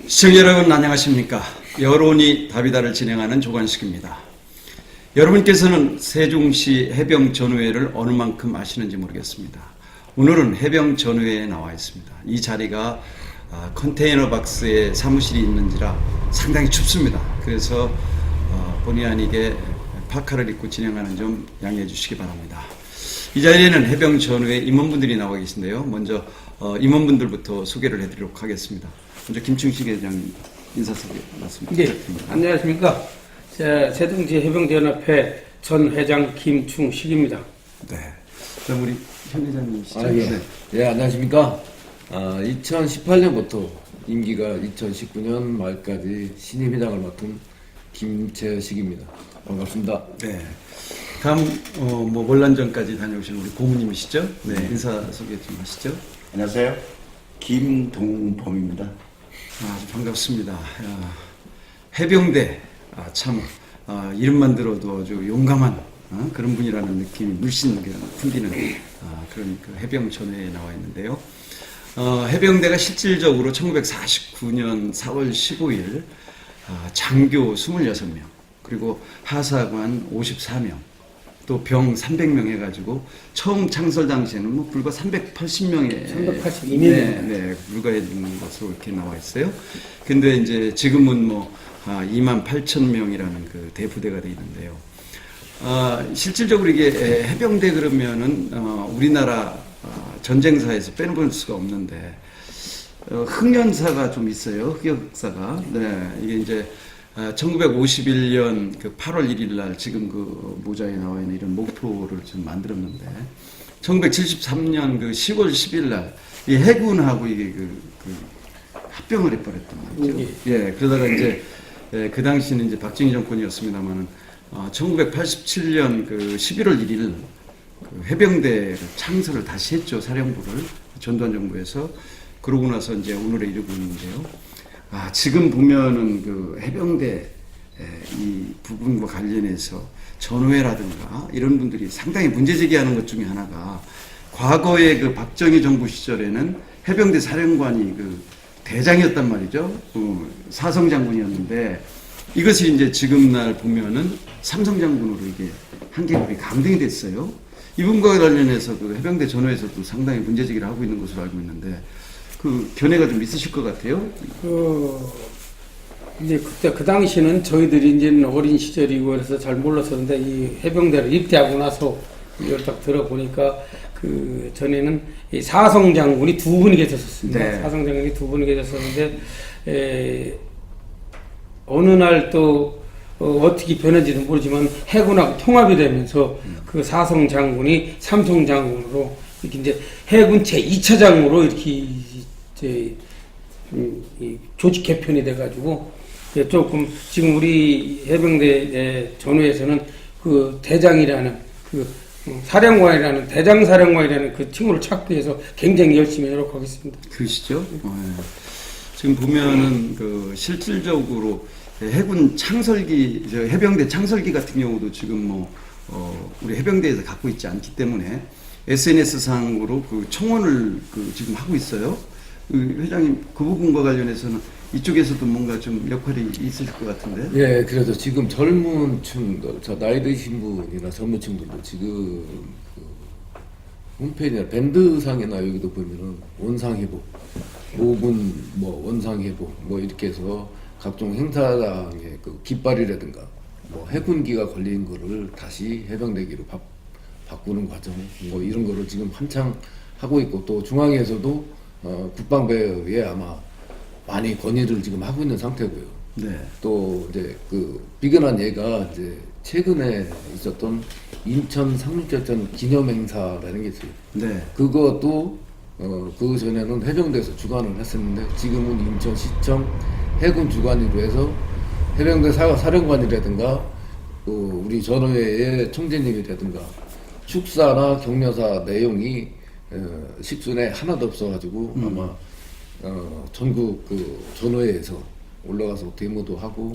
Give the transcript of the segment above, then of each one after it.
시청자 여러분 안녕하십니까. 여론이 답이다를 진행하는 조관식입니다. 여러분께서는 세종시 해병전의회를 어느 만큼 아시는지 모르겠습니다. 오늘은 해병전의회에 나와 있습니다. 이 자리가 컨테이너 박스에 사무실이 있는지라 상당히 춥습니다. 그래서 본의 아니게 파카를 입고 진행하는 점 양해해 주시기 바랍니다. 이 자리에는 해병전의회 임원분들이 나와 계신데요. 먼저 임원분들부터 소개를 해드리도록 하겠습니다. 먼저 김충식 회장님 인사 소개 말씀 부탁드립니다. 네, 안녕하십니까. 세종시 해병대연합회 전 회장 김충식입니다. 네. 그럼 우리 현 회장님이시죠? 예. 네. 예, 안녕하십니까. 2018년부터 임기가 2019년 말까지 신임회장을 맡은 김채식입니다. 반갑습니다. 네. 다음 월남전까지 다녀오신 우리 고문님이시죠? 네. 인사 소개 좀 하시죠. 안녕하세요. 김동범입니다. 반갑습니다. 해병대 참 이름만 들어도 아주 용감한 그런 분이라는 느낌이 물씬 풍기는 그런 그 해병전회에 나와 있는데요. 해병대가 실질적으로 1949년 4월 15일 장교 26명 그리고 하사관 54명 또 병 300명 해가지고 처음 창설 당시에는 불과 382명에 382명. 네, 불과했는 것으로 이렇게 나와 있어요. 근데 이제 지금은 28,000명이라는 그 대부대가 되어 있는데요. 실질적으로 이게 해병대 그러면은 우리나라 전쟁사에서 빼놓을 수가 없는데 흑연사가 좀 있어요. 흑역사가. 네, 이게 이제 1951년 그 8월 1일 날 지금 그 모자에 나와 있는 이런 목표를 좀 만들었는데 1973년 그 10월 10일 날 이 해군하고 이게 그 합병을 해버렸단 말이죠. 예, 그러다가 이제 그 당시는 이제 박정희 정권이었습니다만은 1987년 그 11월 1일 그 해병대를 창설을 다시 했죠. 사령부를 전두환 정부에서. 그러고 나서 이제 오늘에 이르고 있는데요. 지금 보면은 그 해병대 이 부분과 관련해서 전의회라든가 이런 분들이 상당히 문제 제기하는 것 중에 하나가 과거에 그 박정희 정부 시절에는 해병대 사령관이 그 대장이었단 말이죠. 사성 장군이었는데 이것이 이제 지금 날 보면은 삼성 장군으로 이게 한 계급이 강등이 됐어요. 이분과 관련해서도 해병대 전후에서도 상당히 문제 제기를 하고 있는 것으로 알고 있는데 그 견해가 좀 있으실 것 같아요. 이제 그때 그 당시는 저희들이 이제 어린 시절이고 그래서 잘 몰랐었는데 이 해병대를 입대하고 나서 이걸 딱 들어보니까 그 전에는 이 사성 장군이 두 분이 계셨었습니다. 네. 사성 장군이 두 분이 계셨었는데 어느 날 또 어떻게 변했는지는 모르지만 해군하고 통합이 되면서 그 사성 장군이 삼성 장군으로 이렇게 이제 해군 제2차장으로 이렇게 이제 조직 개편이 돼가지고 조금 지금 우리 해병대 전후에서는 그 대장이라는 그 사령관이라는 대장 사령관이라는 그 칭호를 찾기 위해서 굉장히 열심히 노력하겠습니다. 그러시죠? 지금 보면은 그 실질적으로 해군 창설기, 해병대 창설기 같은 경우도 지금 우리 해병대에서 갖고 있지 않기 때문에 SNS 상으로 그 청원을 지금 하고 있어요. 회장님 그 부분과 관련해서는 이쪽에서도 뭔가 좀 역할이 있으실 것 같은데. 예, 그래도 지금 젊은 층들, 나이 드신 분이나 젊은 층들도 지금 홈페이지나 밴드상이나 여기도 보면은 원상회복, 모군 원상회복 이렇게 해서 각종 행사장의 그 깃발이라든가 해군기가 걸린 거를 다시 해병대기로 바꾸는 과정 이런 거를 지금 한창 하고 있고 또 중앙에서도 국방부에 아마 많이 건의를 지금 하고 있는 상태고요. 네. 또 이제 그 비근한 예가 이제 최근에 있었던 인천 상륙작전 기념행사라는 게 있어요. 네. 그것도 그 전에는 해병대에서 주관을 했었는데 지금은 인천시청 해군 주관으로 해서 해병대 사령관이라든가 우리 전의회의 총재님이라든가 축사나 격려사 내용이 식순에 하나도 없어가지고 아마 전국 그 전회에서 올라가서 데모도 하고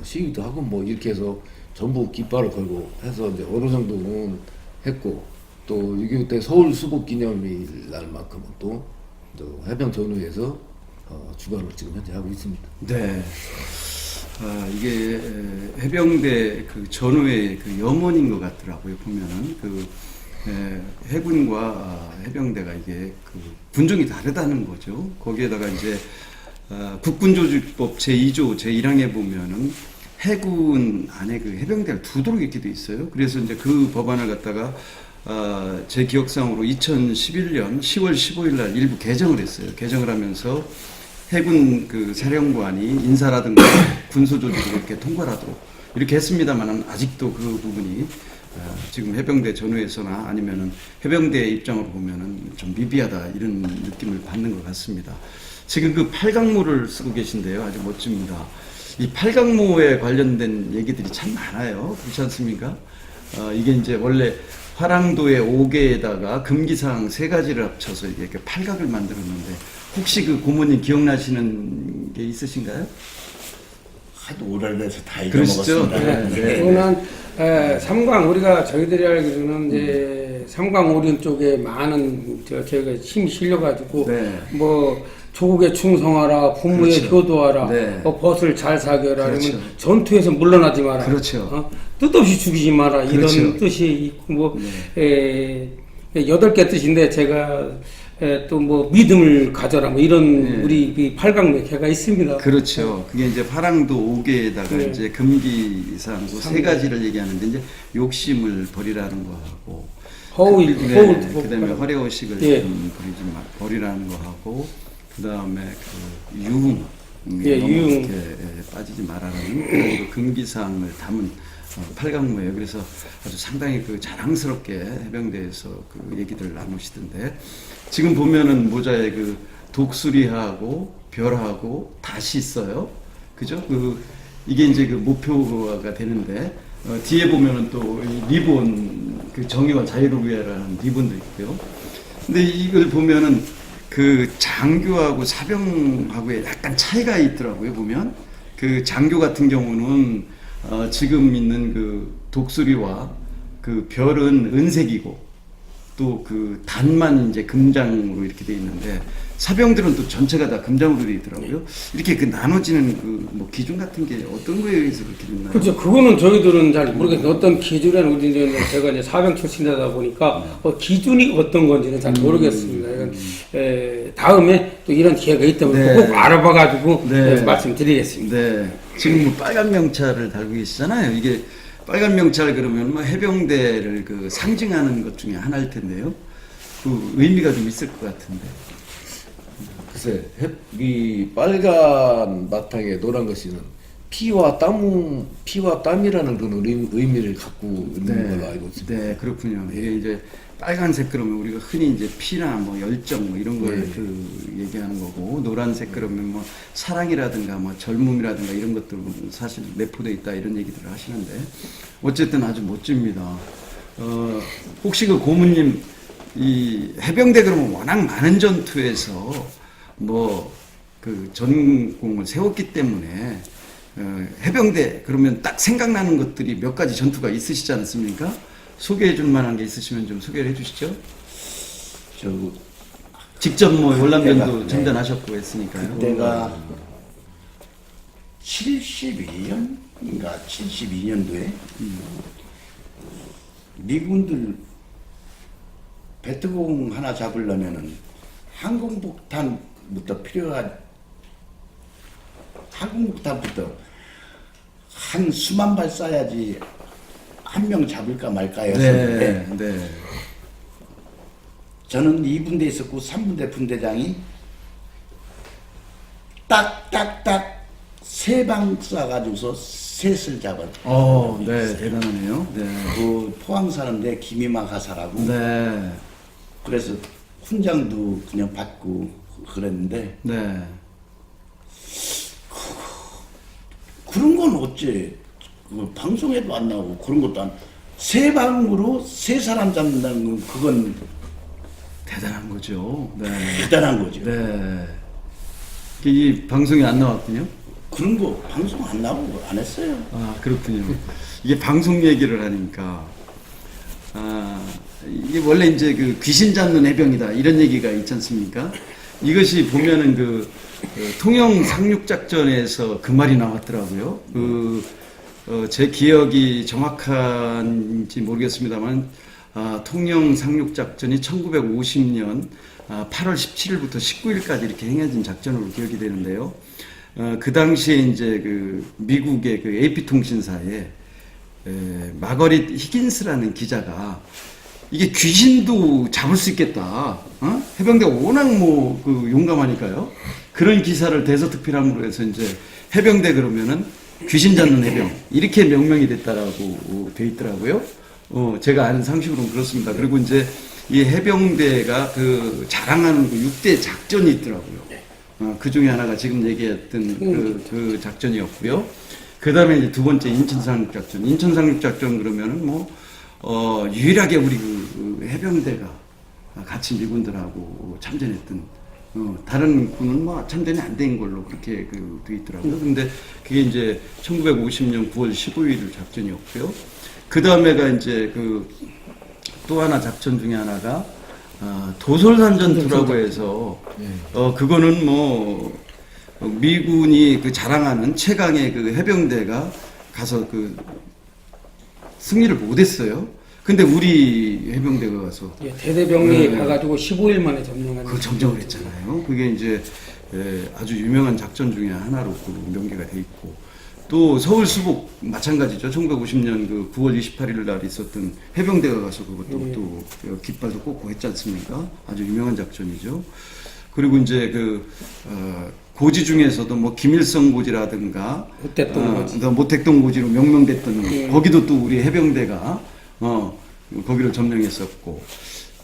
시위도 하고 이렇게 해서 전부 깃발을 걸고 해서 이제 어느 정도는 했고 또 6.25 때 서울 수복 기념일 날만큼은 또 해병 전후에서 주관을 지금 현재 하고 있습니다. 네. 이게 해병대 그 전후의 그 염원인 것 같더라고요. 보면은 해군과 해병대가 이게 그 군종이 다르다는 거죠. 거기에다가 이제 국군조직법 제2조 제1항에 보면은 해군 안에 그 해병대를 두도록 이렇게 돼 있어요. 그래서 이제 그 법안을 갖다가 제 기억상으로 2011년 10월 15일 날 일부 개정을 했어요. 개정을 하면서 해군 그 사령관이 인사라든가 군수조직을 이렇게 통과를 하도록 이렇게 했습니다만은 아직도 그 부분이 지금 해병대 전후에서나 아니면은 해병대의 입장으로 보면은 좀 미비하다 이런 느낌을 받는 것 같습니다. 지금 그 팔강모를 쓰고 계신데요. 아주 멋집니다. 이 팔강모에 관련된 얘기들이 참 많아요. 그렇지 않습니까? 이게 이제 원래 화랑도의 5개에다가 금기사항 3가지를 합쳐서 이렇게 팔각을 만들었는데 혹시 그 고모님 기억나시는 게 있으신가요? 하도 오래돼서 다 그러시죠? 잊어먹었습니다. 네. 그거는 삼광 우리가 저희들이 알기로는 이제 삼광 오륜 쪽에 많은 저희가 힘이 실려가지고 네. 뭐 조국에 충성하라, 부모에 그렇죠. 효도하라, 네. 벗을 잘 사겨라, 그렇죠. 아니면 전투에서 물러나지 마라, 그렇죠. 뜻없이 죽이지 마라 그렇죠. 이런 뜻이 있고 뭐 8개 뜻인데 제가 또 뭐 믿음을 가져라 뭐 이런 네. 우리 팔강맥회가 있습니다. 그렇죠. 그게 이제 화랑도 5개에다가 네. 이제 금기사항 3가지를 얘기하는데 이제 욕심을 버리라는 거하고 허울, 그다음에 화려의식을 예. 버리라는 거하고 그다음에 그 유흥 예, 너무 유흥. 이렇게 빠지지 말아라는 그 금기사항을 담은 팔강모예요. 그래서 아주 상당히 그 자랑스럽게 해병대에서 그 얘기들을 나누시던데 지금 보면은 모자에 그 독수리하고 별하고 다시 있어요. 그죠? 이게 이제 그 목표가 되는데 뒤에 보면은 또 이 리본 그 정의와 자유를 위하라는 리본도 있고요. 근데 이걸 보면은 그 장교하고 사병하고의 약간 차이가 있더라고요. 보면 그 장교 같은 경우는 지금 있는 그 독수리와 그 별은 은색이고 또 그 단만 이제 금장으로 이렇게 돼 있는데 사병들은 또 전체가 다 금장으로 돼 있더라고요. 이렇게 그 나눠지는 그 뭐 기준 같은 게 어떤 거에 의해서 그렇게 됐나요? 그렇죠. 그거는 저희들은 잘 모르겠어요. 어떤 기준에는 우리 이제 제가 이제 사병 출신이다 보니까 기준이 어떤 건지는 잘 모르겠습니다. 이건 다음에 또 이런 기회가 있다면 네. 꼭 알아봐가지고 네. 말씀드리겠습니다. 네. 지금 뭐 빨간 명찰을 달고 계시잖아요. 이게 빨간 명찰 그러면 뭐 해병대를 그 상징하는 것 중에 하나일 텐데요. 그 의미가 좀 있을 것 같은데. 글쎄, 이 빨간 바탕에 노란 것이는 피와 땀이라는 그런 의미를 갖고 있는 걸로 알고 있습니다. 네, 그렇군요. 이게 이제 빨간색 그러면 우리가 흔히 이제 피나 뭐 열정 뭐 이런 걸 네. 그 얘기하는 거고 노란색 그러면 뭐 사랑이라든가 뭐 젊음이라든가 이런 것들 사실 내포돼 있다 이런 얘기들을 하시는데 어쨌든 아주 멋집니다. 혹시 그 고문님 이 해병대 그러면 워낙 많은 전투에서 뭐 그 전공을 세웠기 때문에 해병대 그러면 딱 생각나는 것들이 몇 가지 전투가 있으시지 않습니까? 소개해 줄 만한 게 있으시면 좀 소개를 해 주시죠. 저 직접 뭐 월남전도 네. 참전하셨고 했으니까요. 그때가 72년인가 72년도에 미군들 배트공 하나 잡으려면은 항공폭탄부터 항공폭탄부터 한 수만 발 쏴야지 한 명 잡을까 말까였었는데 네, 네. 저는 2분대 있었고 3분대 분대장이 딱딱딱 3방 쏴가지고서 셋을 잡았어요. 네, 대단하네요. 네. 그 포항 사는데 김이마 가사라고. 네. 그래서 훈장도 그냥 받고 그랬는데 네. 그런 건 어째 그 방송에도 안 나오고 그런 것도 안. 3방으로 3사람 잡는다는 건 그건 대단한 거죠. 네. 대단한 거죠. 네. 이 방송이 안 나왔군요. 그런 거 방송 안 나오고 안 했어요. 아, 그렇군요. 이게 방송 얘기를 하니까, 이게 원래 이제 그 귀신 잡는 해병이다, 이런 얘기가 있지 않습니까? 이것이 보면은 통영 상륙 작전에서 그 말이 나왔더라고요. 제 기억이 정확한지 모르겠습니다만, 통영 상륙 작전이 1950년 8월 17일부터 19일까지 이렇게 행해진 작전으로 기억이 되는데요. 그 당시에 이제 미국의 AP 통신사에 마거릿 히긴스라는 기자가 이게 귀신도 잡을 수 있겠다. 해병대가 워낙 용감하니까요. 그런 기사를 대서특필함으로 해서 이제 해병대 그러면은 귀신 잡는 해병 이렇게 명명이 됐다라고 돼 있더라고요. 제가 아는 상식으로는 그렇습니다. 그리고 이제 이 해병대가 자랑하는 6대 작전이 있더라고요. 그 중에 하나가 지금 얘기했던 그 작전이었고요. 그 다음에 이제 두 번째 인천상륙작전. 인천상륙작전 그러면은 유일하게 우리 해병대가 같이 미군들하고 참전했던, 다른 군은 참전이 안 된 걸로 그렇게 돼 있더라고요. 근데 그게 이제 1950년 9월 15일 작전이었고요. 그 다음에가 이제 또 하나 작전 중에 하나가 도솔산 전투라고 해서 그거는 미군이 자랑하는 최강의 해병대가 가서 승리를 못했어요. 근데 우리 해병대가 가서 대대병력이 가가지고 15일 만에 점령한. 점령을 했잖아요. 그게 이제 아주 유명한 작전 중에 하나로 명기가 돼 있고, 또 서울 수복 마찬가지죠. 1950년 9월 28일 날 있었던 해병대가 가서 그것도 또 깃발도 꽂고 했지 않습니까? 아주 유명한 작전이죠. 그리고 이제 고지 중에서도 김일성 고지라든가 모택동 고지로 명명됐던 거기도 또 우리 해병대가 거기를 점령했었고,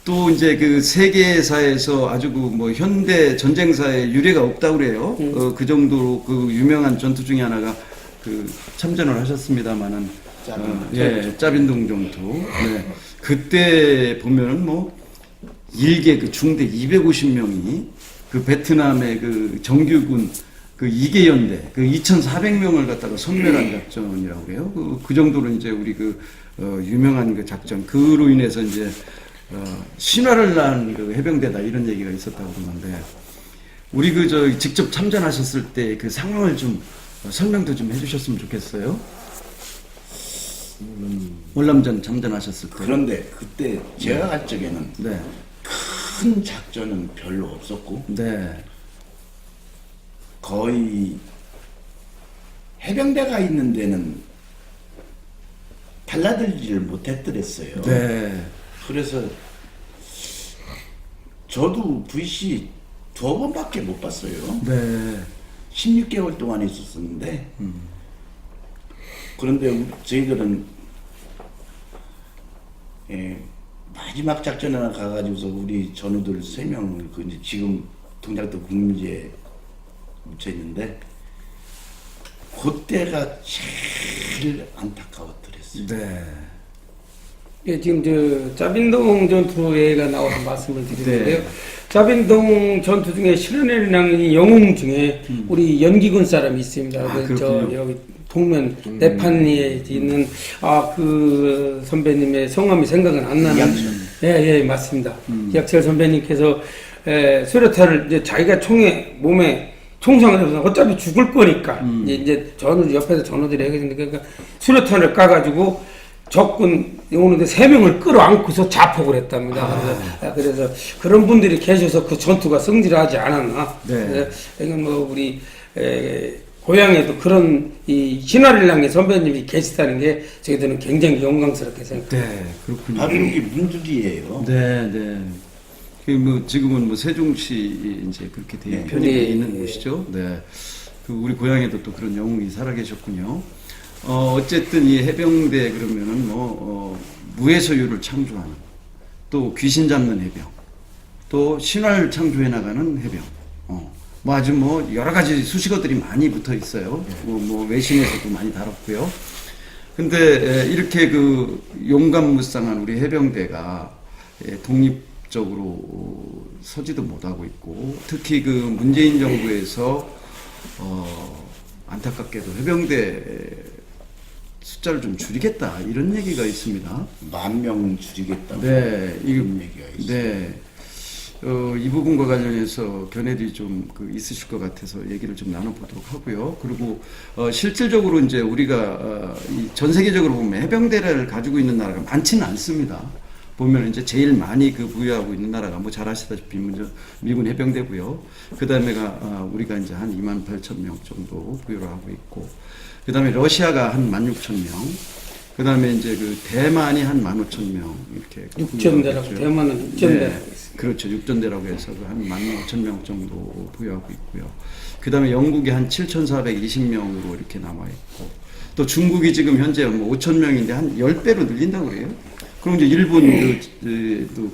또 이제 세계사에서 아주 현대 전쟁사에 유례가 없다고 그래요. 그 정도로 유명한 전투 중에 하나가 참전을 하셨습니다만은 짜빈동 전투. 네. 그때 보면은 일개 중대 250명이 베트남의 정규군 2개 연대 2,400명을 갖다가 섬멸한 작전이라고 그래요. 그 정도로 이제 우리 유명한 작전. 그로 인해서 이제 신화를 낳은 해병대다 이런 얘기가 있었다고 그러는데, 우리 직접 참전하셨을 때 상황을 좀 설명도 좀 해주셨으면 좋겠어요. 월남전 참전하셨을 때. 그런데 그때 제가 갈 적에는 네. 큰 작전은 별로 없었고, 네. 거의 해병대가 있는 데는 달라들지를 못했더랬어요. 네. 그래서 저도 VC 2번밖에 못 봤어요. 네. 16개월 동안 있었었는데, 그런데 저희들은 마지막 작전에 가가지고서 우리 전우들 3명을 이제 지금 동작도 국민지에 묻혀 있는데, 그때가 제일 안타까웠더랬어요. 네. 예, 지금 짜빈동 전투가 나와서 말씀을 드리는데요. 네. 짜빈동 전투 중에 실현해낸 영웅 중에 우리 연기군 사람이 있습니다. 여기 동면 내판리에 있는 그 선배님의 성함이 생각은 안 나는. 이학철. 예, 맞습니다. 이학철 선배님께서 수류탄을 이제 자기가 몸에 총상을 해서 어차피 죽을 거니까 이제 옆에서 전우들이 얘기했는데, 그러니까 수류탄을 까가지고 적군 오는데 3명을 끌어안고서 자폭을 했답니다. 그래서 그런 분들이 계셔서 그 전투가 성질하지 않았나. 네. 이건 우리 고향에도 그런 이 신화릴랑의 선배님이 계시다는 게 저희들은 굉장히 영광스럽게 생각합니다. 네, 그렇군요. 바로 여기 문주리예요. 네, 네. 지금은 세종시 이제 그렇게 편입돼 있는 곳이죠. 네. 우리 고향에도 또 그런 영웅이 살아계셨군요. 어쨌든 이 해병대 그러면은 무해소유를 창조하는, 또 귀신 잡는 해병, 또 신화를 창조해 나가는 해병. 아주 여러 가지 수식어들이 많이 붙어 있어요. 외신에서도 많이 다뤘고요. 근데 이렇게 용감무쌍한 우리 해병대가 독립적으로 서지도 못하고 있고, 특히 문재인 정부에서 안타깝게도 해병대 숫자를 좀 줄이겠다 이런 얘기가 있습니다. 10,000명 줄이겠다고 네, 그런 얘기가 있어요. 네. 이 부분과 관련해서 견해들이 좀 있으실 것 같아서 얘기를 좀 나눠보도록 하고요. 그리고 실질적으로 이제 우리가 전 세계적으로 보면 해병대를 가지고 있는 나라가 많지는 않습니다. 보면 이제 제일 많이 부여하고 있는 나라가 뭐 잘 아시다시피 미군 해병대고요. 그 다음에가 우리가 이제 한 28,000명 정도 부여를 하고 있고, 그 다음에 러시아가 한 16,000명, 그 다음에 이제 대만이 한 15,000명 이렇게. 6전대라고, 대만은 6전대라고 있습니다. 그렇죠. 6전대라고 해서 한 15,000명 정도 부여하고 있고요. 그 다음에 영국이 한 7,420명으로 이렇게 남아 있고, 또 중국이 지금 현재 뭐 5,000명인데 한 10배로 늘린다고 그래요. 그럼 이제 일본 또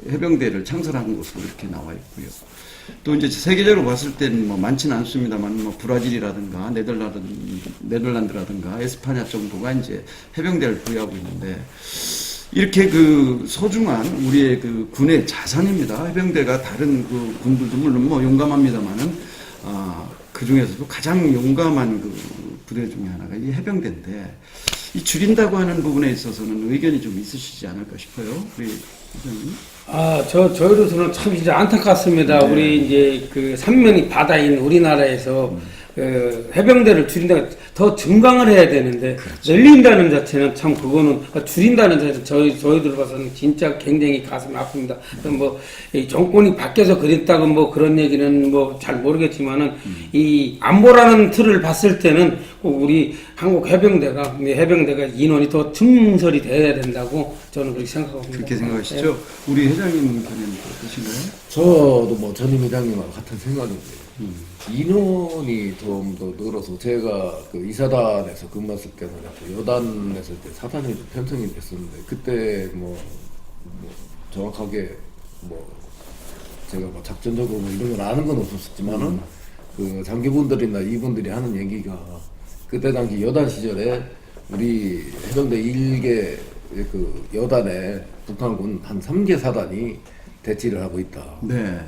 해병대를 창설한 곳으로 이렇게 나와 있고요. 또 이제 세계적으로 봤을 때는 뭐 많지는 않습니다만 뭐 브라질이라든가 네덜란드라든가 에스파냐 정도가 이제 해병대를 부여하고 있는데, 이렇게 소중한 우리의 군의 자산입니다. 해병대가 다른 군들도 물론 뭐 용감합니다만은 그 중에서도 가장 용감한 부대 중에 하나가 이 해병대인데, 이 줄인다고 하는 부분에 있어서는 의견이 좀 있으시지 않을까 싶어요. 우리 회장님. 저희로서는 참 진짜 안타깝습니다. 네. 우리 이제 삼면이 바다인 우리나라에서 해병대를 줄인다, 더 증강을 해야 되는데, 그렇죠. 늘린다는 자체는 참 그거는, 줄인다는 자체는 저희들 봐서는 진짜 굉장히 가슴이 아픕니다. 이 정권이 바뀌어서 그랬다고 뭐 그런 얘기는 뭐 잘 모르겠지만은, 이 안보라는 틀을 봤을 때는 꼭 우리 한국 해병대가 인원이 더 증설이 돼야 된다고 저는 그렇게 생각합니다. 그렇게 생각하시죠? 우리 회장님 견해는 어떠신가요? 저도 뭐 전임 회장님하고 같은 생각인데 인원이 좀 더 늘어서, 제가 이사단에서 근무했을 때는 여단에서 이제 사단이 편성이 됐었는데, 그때 뭐 정확하게 제가 작전적으로 이런 걸 아는 건 없었지만은 장교분들이나 이분들이 하는 얘기가, 그때 당시 여단 시절에 우리 해병대 1개 여단에 북한군 한 3개 사단이 대치를 하고 있다. 네.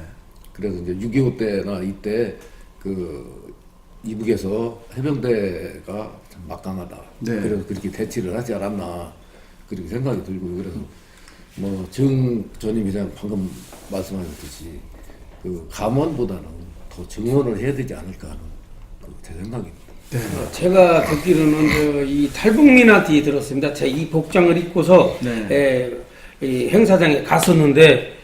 그래서 이제 6.25 때나 이때 이북에서 해병대가 참 막강하다. 네. 그래서 그렇게 대치를 하지 않았나 그렇게 생각이 들고요. 그래서 전임 회장 방금 말씀하셨듯이 감원보다는 더 증원을 해야 되지 않을까 하는 제 생각입니다. 네. 제가 듣기로는 이 탈북민한테 들었습니다. 제 이 복장을 입고서 이 행사장에 갔었는데,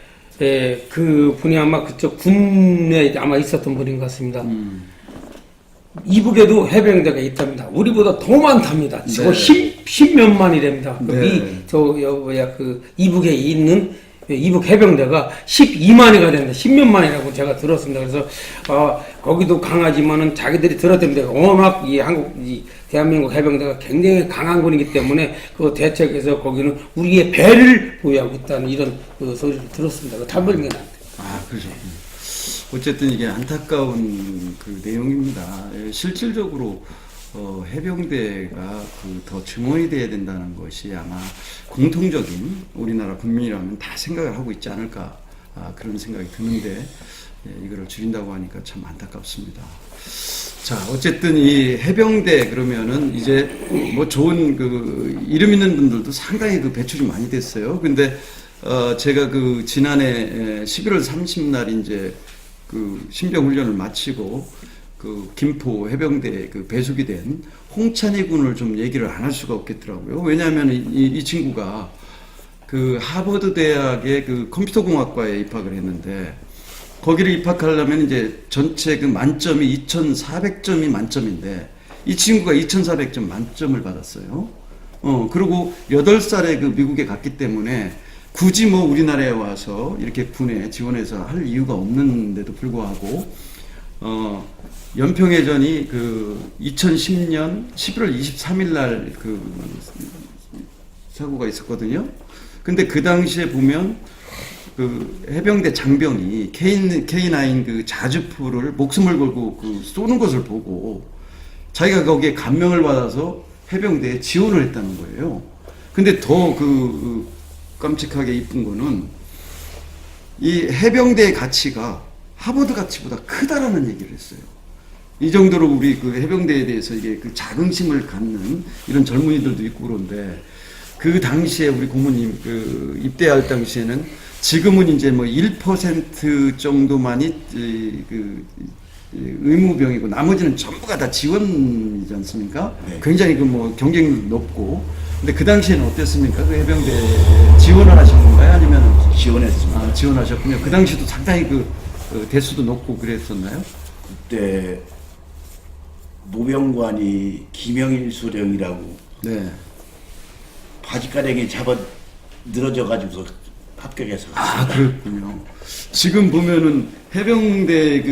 그 분이 아마 그쪽 군에 아마 있었던 분인 것 같습니다. 이북에도 해병대가 있답니다. 우리보다 더 많답니다. 저 네. 10몇만이 됩니다. 네. 이북에 있는 이북 해병대가 12만이가 됩니다. 10몇만이라고 제가 들었습니다. 그래서 거기도 강하지만은 자기들이 들었답니다. 워낙 이 대한민국 해병대가 굉장히 강한 군이기 때문에 그 대책에서 거기는 우리의 배를 보유하고 있다는 이런 소리를 들었습니다. 탈북민한테. 그렇죠. 어쨌든 이게 안타까운 내용입니다. 실질적으로 해병대가 더 증원이 돼야 된다는 것이 아마 공통적인 우리나라 국민이라면 다 생각을 하고 있지 않을까, 그런 생각이 드는데, 이거를 줄인다고 하니까 참 안타깝습니다. 자, 어쨌든 이 해병대 그러면은 이제 뭐 좋은 이름 있는 분들도 상당히 배출이 많이 됐어요. 근데 제가 지난해 11월 30날 이제 신병 훈련을 마치고 김포 해병대 배속이 된 홍찬희 군을 좀 얘기를 안 할 수가 없겠더라고요. 왜냐하면 이 친구가 하버드 대학의 컴퓨터공학과에 입학을 했는데, 거기를 입학하려면 이제 전체 만점이 2,400점이 만점인데, 이 친구가 2,400점 만점을 받았어요. 그리고 8살에 미국에 갔기 때문에 굳이 뭐 우리나라에 와서 이렇게 군에 지원해서 할 이유가 없는데도 불구하고, 연평해전이 2010년 11월 23일 날 사고가 있었거든요. 근데 그 당시에 보면 해병대 장병이 K9 자주포를 목숨을 걸고 쏘는 것을 보고 자기가 거기에 감명을 받아서 해병대에 지원을 했다는 거예요. 근데 더 깜찍하게 이쁜 거는 이 해병대의 가치가 하버드 가치보다 크다라는 얘기를 했어요. 이 정도로 우리 해병대에 대해서 이게 자긍심을 갖는 이런 젊은이들도 있고 그런데, 그 당시에 우리 고모님 그 입대할 당시에는 지금은 이제 뭐 1% 정도만이 그 의무병이고 나머지는 전부가 다 지원이지 않습니까? 네. 굉장히 그 뭐 경쟁률 높고. 근데 그 당시에는 어땠습니까? 그 해병대 지원을 하신 건가요? 아니면 지원했습니다. 지원하셨군요. 그 당시도 상당히 그 대수도 높고 그랬었나요? 그때 노병관이 김영일 수령이라고 네. 바지가랭이 잡아 늘어져 가지고서 합격해서 그렇군요. 지금 보면은 해병대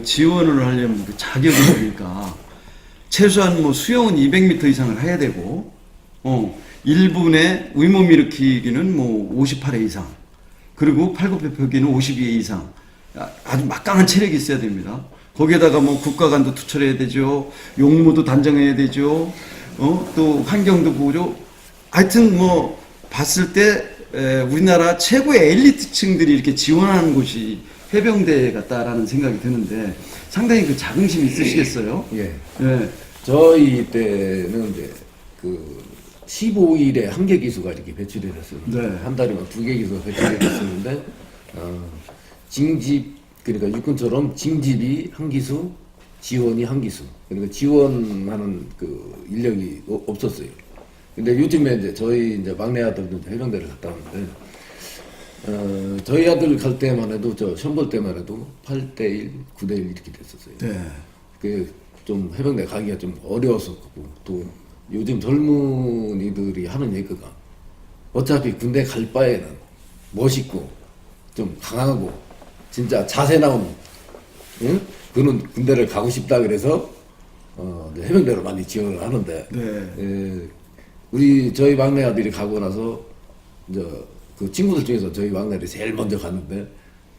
지원을 하려면 그 자격이 보니까 최소한 뭐 수영은 200m 이상을 해야 되고, 1분에 윗몸 일으키기는 뭐 58회 이상, 그리고 팔굽혀펴기는 52회 이상, 아주 막강한 체력이 있어야 됩니다. 거기에다가 뭐 국가관도 투철해야 되죠, 용무도 단정해야 되죠, 또 환경도 보죠. 하여튼 뭐 봤을 때 우리나라 최고의 엘리트층들이 이렇게 지원하는 곳이 해병대 같다라는 생각이 드는데 상당히 그 자긍심이 있으시겠어요? 예. 네. 저희 때는 이제 그 15일에 한 개 기수가 이렇게 배출이 됐어요. 네. 한 달이면 2개 기수가 배출이 됐었는데, 징집, 그러니까 육군처럼 징집이 한 기수, 지원이 한 기수. 그러니까 지원하는 그 인력이 없었어요. 근데 요즘에 이제 저희 이제 막내 아들도 해병대를 갔다 왔는데, 저희 아들 갈 때만 해도, 저 시험 볼 때만 해도 8대1, 9대1 이렇게 됐었어요. 네. 그 좀 해병대 가기가 좀 어려웠었고, 또 요즘 젊은이들이 하는 얘기가 어차피 군대 갈 바에는 멋있고 좀 강하고 진짜 자세 나온, 응? 그런 군대를 가고 싶다 그래서 이제 해병대로 많이 지원을 하는데, 네. 저희 막내 아들이 가고 나서 이제 그 친구들 중에서 저희 막내들이 제일 먼저 갔는데,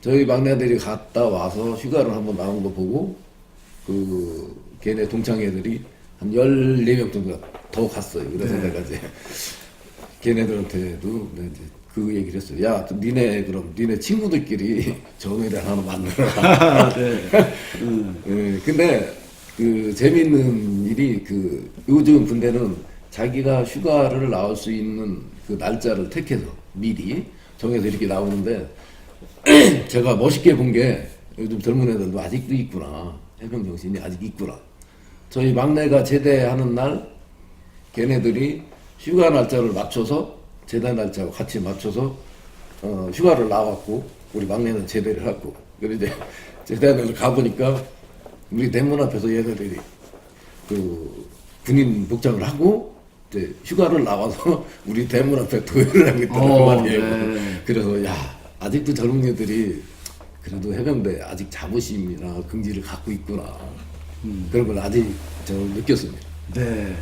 저희 막내 아들이 갔다 와서 휴가를 한번 나온 거 보고 그 걔네 동창 애들이 한 14명 정도가 더 갔어요. 그래서 내가 이제 걔네들한테도 내가 이제 그 얘기를 했어요. 야, 니네 친구들끼리 정의대 하나 만들어라. 네. 예, 근데 그 재밌는 일이 그 요즘 군대는 자기가 휴가를 나올 수 있는 그 날짜를 택해서 미리 정해서 이렇게 나오는데, 제가 멋있게 본 게 요즘 젊은 애들도 아직도 있구나. 해병 정신이 아직 있구나. 저희 막내가 제대하는 날 걔네들이 휴가 날짜를 맞춰서 제대 날짜하고 같이 맞춰서 휴가를 나왔고, 우리 막내는 제대를 했고, 그래서 이제 제대를 가보니까 우리 대문 앞에서 얘네들이 그 군인 복장을 하고 이제 휴가를 나와서 우리 대문 앞에 도열을 하고 있다는 말이에요. 네. 그래서 야, 아직도 젊은이들이 그래도 해병대 아직 자부심이나 긍지를 갖고 있구나. 그런 걸 아직 저는 느꼈습니다. 네.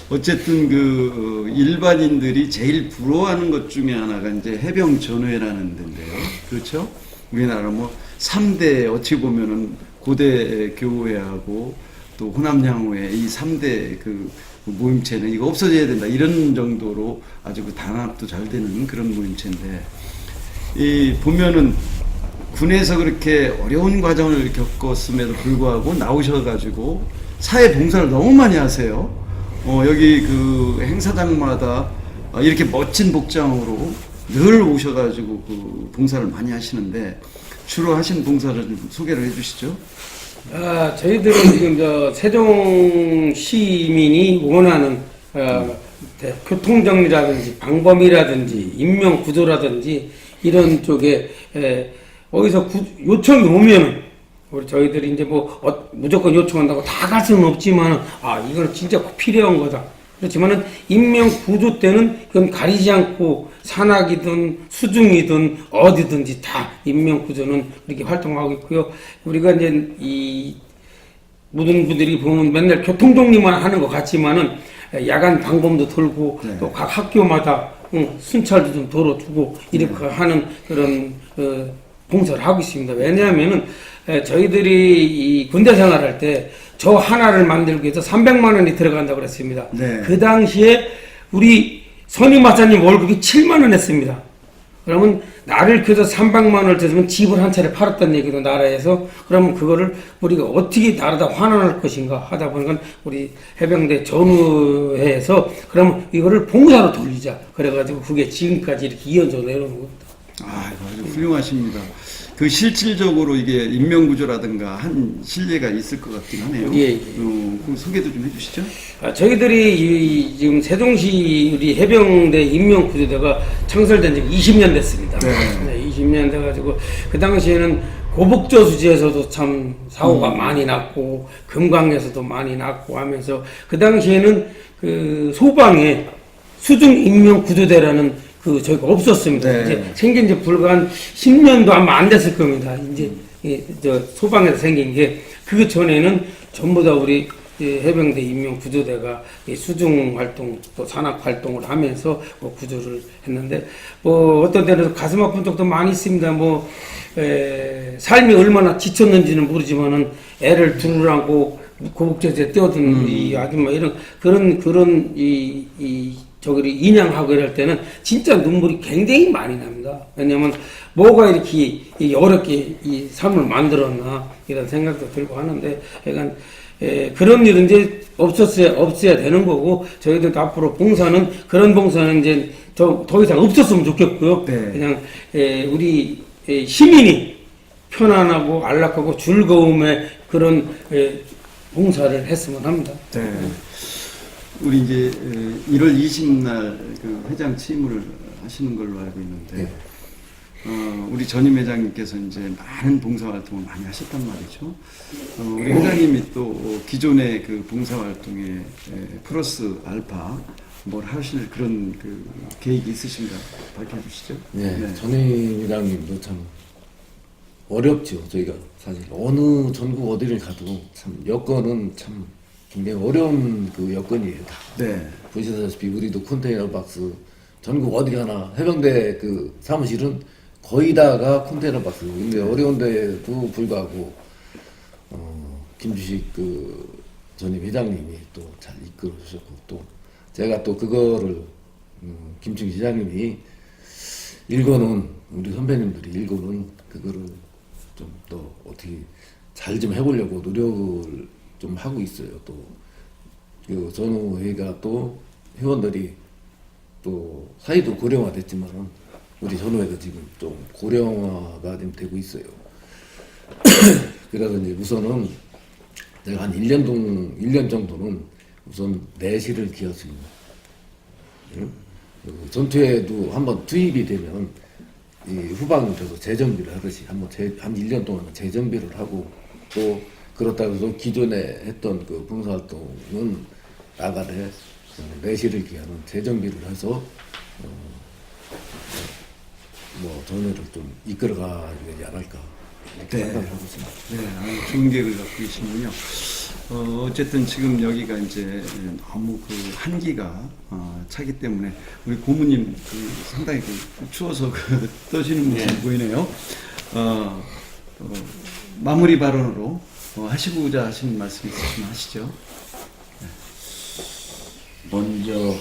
어쨌든 그 일반인들이 제일 부러워하는 것 중에 하나가 이제 해병 전후회라는 데인데요. 그렇죠? 우리나라 뭐 3대 어찌 보면은 고대 교우회하고 또 호남양호회 이 3대 그 모임체는 이거 없어져야 된다 이런 정도로 아주 그 단합도 잘 되는 그런 모임체인데, 이 보면은 군에서 그렇게 어려운 과정을 겪었음에도 불구하고 나오셔가지고 사회 봉사를 너무 많이 하세요. 여기 그 행사장마다 이렇게 멋진 복장으로 늘 오셔가지고 그 봉사를 많이 하시는데, 주로 하신 봉사를 좀 소개를 해주시죠. 저희들은 지금 세종 시민이 원하는 교통정리라든지 방범이라든지 인명구조라든지 이런 쪽에 어디서 요청이 오면은 우리 저희들이 이제 무조건 요청한다고 다 갈 수는 없지만 이거는 진짜 필요한 거다. 그렇지만은 인명 구조 때는 이건 가리지 않고 산악이든 수중이든 어디든지 다 인명 구조는 이렇게 활동하고 있고요. 우리가 이제 이 모든 분들이 보면 맨날 교통 정리만 하는 것 같지만은 야간 방범도 돌고 네. 또 각 학교마다 순찰도 좀 돌아주고 이렇게 하는 그런 봉사를 하고 있습니다. 왜냐하면은 저희들이 이 군대 생활할 때 저 하나를 만들기 위해서 300만 원이 들어간다고 그랬습니다. 네. 그 당시에 우리 선임 마사님 월급이 7만 원 했습니다. 그러면 나를 켜서 300만 원을 줬으면 집을 한 차례 팔았다는 얘기도 나라에서. 그러면 그거를 우리가 어떻게 나라다 환원할 것인가 하다 보니까 우리 해병대 전후회에서 그러면 이거를 봉사로 돌리자. 그래가지고 그게 지금까지 이렇게 이어져 내려오는 겁니다. 아, 아주 훌륭하십니다. 그 실질적으로 이게 인명구조라든가 한 실례가 있을 것 같긴 하네요. 예, 예. 그럼 소개도 좀 해주시죠. 저희들이 지금 세종시 우리 해병대 인명구조대가 창설된 지 20년 됐습니다. 네. 20년 돼가지고 그 당시에는 고북저수지에서도 참 사고가 많이 났고 금강에서도 많이 났고 하면서 그 당시에는 그 소방에 수중 인명구조대라는 저희가 없었습니다. 네. 이제 생긴 지 불과 한 10년도 아마 안 됐을 겁니다. 이제 저 소방에서 생긴 게 그 전에는 전부 다 우리 해병대 인명구조대가 수중 활동 또 산악 활동을 하면서 구조를 했는데 어떤 때는 가슴 아픈 적도 많이 있습니다. 삶이 얼마나 지쳤는지는 모르지만은 애를 둘을 안고 고북저수지에 뛰어든 이 아줌마 이런 그런 저기를 인양하고 이럴 때는 진짜 눈물이 굉장히 많이 납니다. 왜냐면 뭐가 이렇게 어렵게 이 삶을 만들었나 이런 생각도 들고 하는데 약간 그런 일은 이제 없어야 되는 거고 저희들도 앞으로 봉사는 그런 봉사는 이제 더 이상 없었으면 좋겠고요. 네. 그냥 우리 시민이 편안하고 안락하고 즐거움의 그런 봉사를 했으면 합니다. 네. 우리 이제 1월 20날 그 회장 취임을 하시는 걸로 알고 있는데, 우리 전임 회장님께서 이제 많은 봉사활동을 많이 하셨단 말이죠. 우리 회장님이 또 기존의 그 봉사활동에 플러스 알파 뭘 하실 그런 그 계획이 있으신가 밝혀주시죠. 네. 전임 회장님도 참 어렵죠. 저희가 사실 어느 전국 어디를 가도 참 여건은 참 굉장히 어려운 그 여건이에요. 다. 네. 보시다시피 우리도 컨테이너 박스 전국 어디 가나 해병대 그 사무실은 거의 다가 컨테이너 박스. 근데 어려운데도 불구하고 김주식 그 전임 회장님이 또 잘 이끌어 주셨고 또 제가 또 그거를 김충 시장님이 읽어놓은 우리 선배님들이 읽어놓은 그거를 좀 더 어떻게 잘 좀 해보려고 노력을 좀 하고 있어요. 또 그 전후회가 또 회원들이 또 사이도 고령화됐지만은 우리 전후회도 지금 좀 고령화가 좀 되고 있어요. 그래서 이제 우선은 제가 한 1년 정도는 우선 내실을 기었습니다. 그 전투에도 한번 투입이 되면 이 후방에서 재정비를 하듯이 한 1년 동안 재정비를 하고 또 그렇다고 해서 기존에 했던 그 봉사활동은 나가되 내실을 기하는 재정비를 해서 전회를 좀 이끌어가지 않을까 이렇게 네. 생각을 하고 있습니다. 네, 아주 좋은 계획을 갖고 계시군요. 어쨌든 지금 여기가 이제 너무 그 한기가 차기 때문에 우리 고모님 상당히 추워서 떠시는 모습이 보이네요. 마무리 발언으로 하시고자 하시는 말씀 있으시면 하시죠. 먼저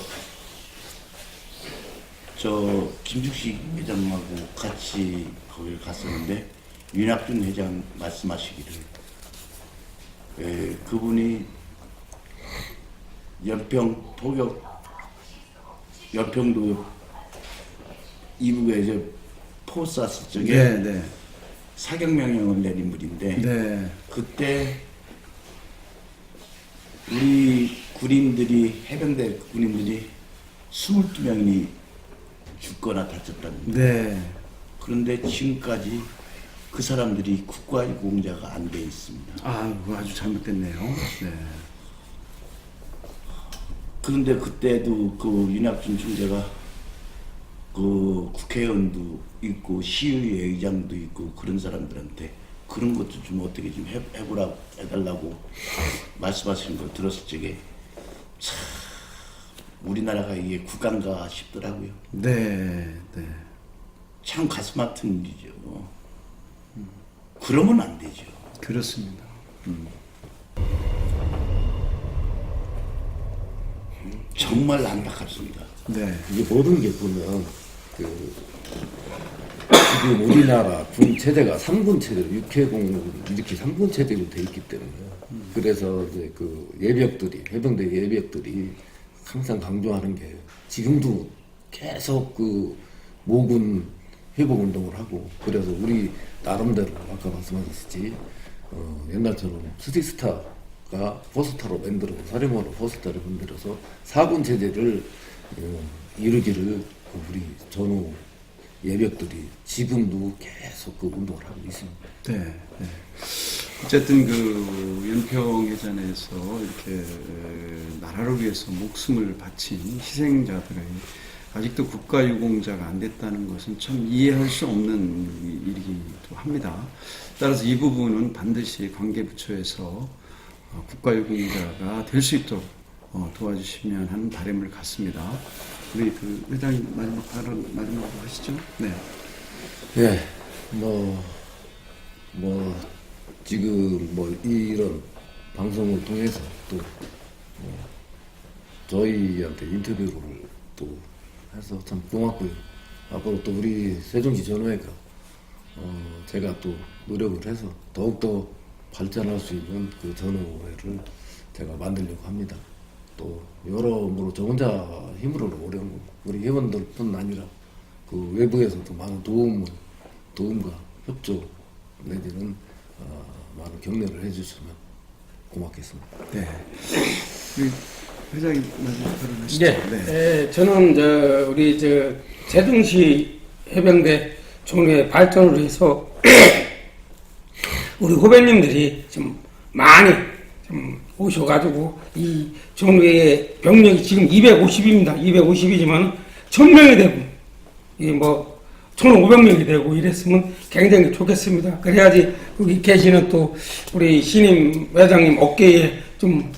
저 김숙식 회장하고 같이 거기를 갔었는데 윤학준 회장 말씀하시기를 그분이 연평 포격 연평도 이북에 이제 포 쐈을 적에 네. 사격 명령을 내린 분인데 네. 그때 우리 군인들이 해병대 군인들이 22명이 죽거나 다쳤다는 거예요. 네. 그런데 지금까지 그 사람들이 국가유공자가 안 돼 있습니다. 아주 잘못됐네요. 네. 그런데 그때도 그 윤학준 중재가 그 국회의원도 있고 시의회 의장도 있고 그런 사람들한테 그런 것도 좀 어떻게 좀 해달라고 말씀하시는 걸 들었을 적에 참 우리나라가 이게 국가인가 싶더라고요. 네. 네. 참 가슴 아픈 일이죠. 그러면 안 되죠. 그렇습니다. 정말 안타깝습니다. 네. 이게 모든 게 보면 그 지금 우리나라 군 체제가 3군 체제로 육해공 이렇게 3군 체제로 돼 있기 때문에 그래서 이제 그 예비역들이 해병대 예비역들이 항상 강조하는 게 지금도 계속 그 모군 회복 운동을 하고 그래서 우리 나름대로 아까 말씀하셨듯이 옛날처럼 스틱스타가 포스터로 만들어 사령관으로 포스터를 만들어서 4군 체제를 이루기를 우리 전후 예비역들이 지금도 계속 그 운동을 하고 있습니다. 네. 네. 어쨌든 그 연평해전에서 이렇게 나라를 위해서 목숨을 바친 희생자들의 아직도 국가유공자가 안 됐다는 것은 참 이해할 수 없는 일이기도 합니다. 따라서 이 부분은 반드시 관계부처에서 국가유공자가 될 수 있도록 도와주시면 하는 바람을 갖습니다. 우리 그 회장님 마지막으로 하시죠. 네. 예, 지금 이런 방송을 통해서 또 저희한테 인터뷰를 또 해서 참 고맙고요. 앞으로 또 우리 세종시 전후회가 제가 또 노력을 해서 더욱더 발전할 수 있는 그 전후회를 제가 만들려고 합니다. 또 여러모로 저 혼자 힘으로 어려운 거 우리 회원들뿐 아니라 그 외부에서도 많은 도움과 협조 내지는 많은 격려를 해주시면 고맙겠습니다. 네. 우리 회장님 마지막 발언하시죠. 네. 저는 우리 세종시 해병대 종로의 발전을 위해서 우리 후배님들이 좀 많이 좀 오셔가지고 이 종로의 병력이 지금 250입니다. 250이지만 1000명이 되고 이게 1500명이 되고 이랬으면 굉장히 좋겠습니다. 그래야지 여기 계시는 또 우리 신임 회장님 어깨에 좀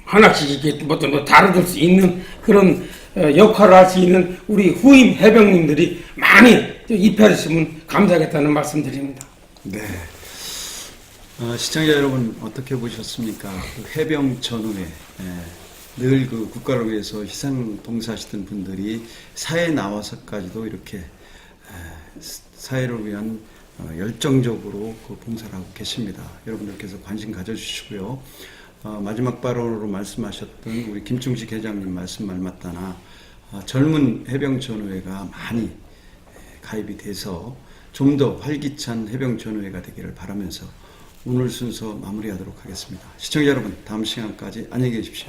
하나씩 이렇게 다뤄줄 수 있는 그런 역할을 할 수 있는 우리 후임 해병님들이 많이 입혀주시면 감사하겠다는 말씀드립니다. 네. 시청자 여러분 어떻게 보셨습니까? 그 해병 전후에 늘 그 국가를 위해서 희생 봉사하시던 분들이 사회에 나와서까지도 이렇게 사회를 위한 열정적으로 그 봉사를 하고 계십니다. 여러분들께서 관심 가져주시고요. 마지막 발언으로 말씀하셨던 우리 김충식 회장님 말씀 말맞다나 젊은 해병 전후회가 많이 가입이 돼서 좀 더 활기찬 해병 전후회가 되기를 바라면서 오늘 순서 마무리하도록 하겠습니다. 시청자 여러분, 다음 시간까지 안녕히 계십시오.